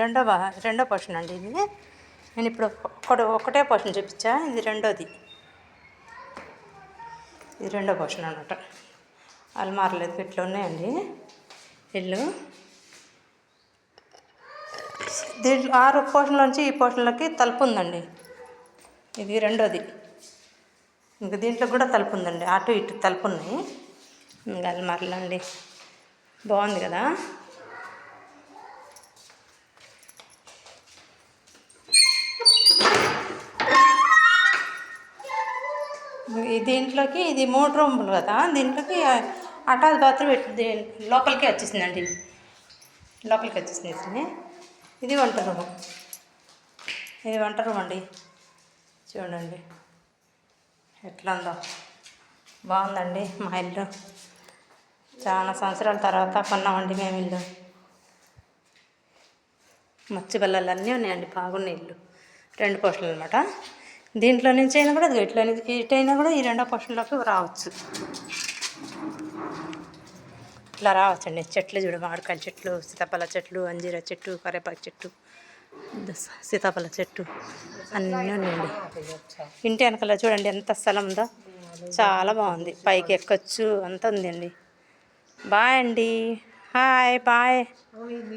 రెండో పోర్షన్ అండి ఇది. నేను ఇప్పుడు ఒకటే పోర్షన్ చూపించా, ఇది రెండోది. ఇది రెండో పోర్షన్ అనమాట. అల్మార్లు ఇట్లా ఉన్నాయండి ఇల్లు. దీంట్లో 6 పోర్షన్లోంచి ఈ పోర్షన్లోకి తలుపు ఉందండి. ఇది రెండోది. ఇంకా దీంట్లో కూడా తలుపు ఉందండి, అటు ఇటు తలుపు ఉన్నాయి. ఇంకా అల్మార్లు అండి, బాగుంది కదా. దీంట్లోకి ఇది 3 రూములు కదా, దీంట్లోకి అటాచ్ బాత్రూమ్ లోపలికే వచ్చేసిందండి. లోపలికి వచ్చేసింది. ఇది వంట రూము. ఇది వంట రూమ్ అండి. చూడండి ఎట్లా ఉందో, బాగుందండి. మా ఇల్లు చాలా సంవత్సరాల తర్వాత కొన్నామండి మేము ఇల్లు. మచ్చి బల్లలు అన్నీ ఉన్నాయండి, బాగున్నాయి ఇల్లు. 2 పోర్షన్లు అనమాట. దీంట్లో నుంచి అయినా కూడా ఇట్లా ఇటైనా కూడా ఈ రెండో పోర్షన్లోకి రావచ్చు. ఇట్లా రావచ్చండి. చెట్లు చూడ, మామిడికాయల చెట్లు, సీతాఫల చెట్లు, అంజీర చెట్టు, కరేపాకు చెట్టు, సీతాఫల చెట్టు అన్నీ ఉన్నాయండి. ఇంటి వెనకాల చూడండి ఎంత స్థలం ఉందో, చాలా బాగుంది. పైకి ఎక్కొచ్చు, అంత ఉందండి. బాయ్ అండి. Hi bye.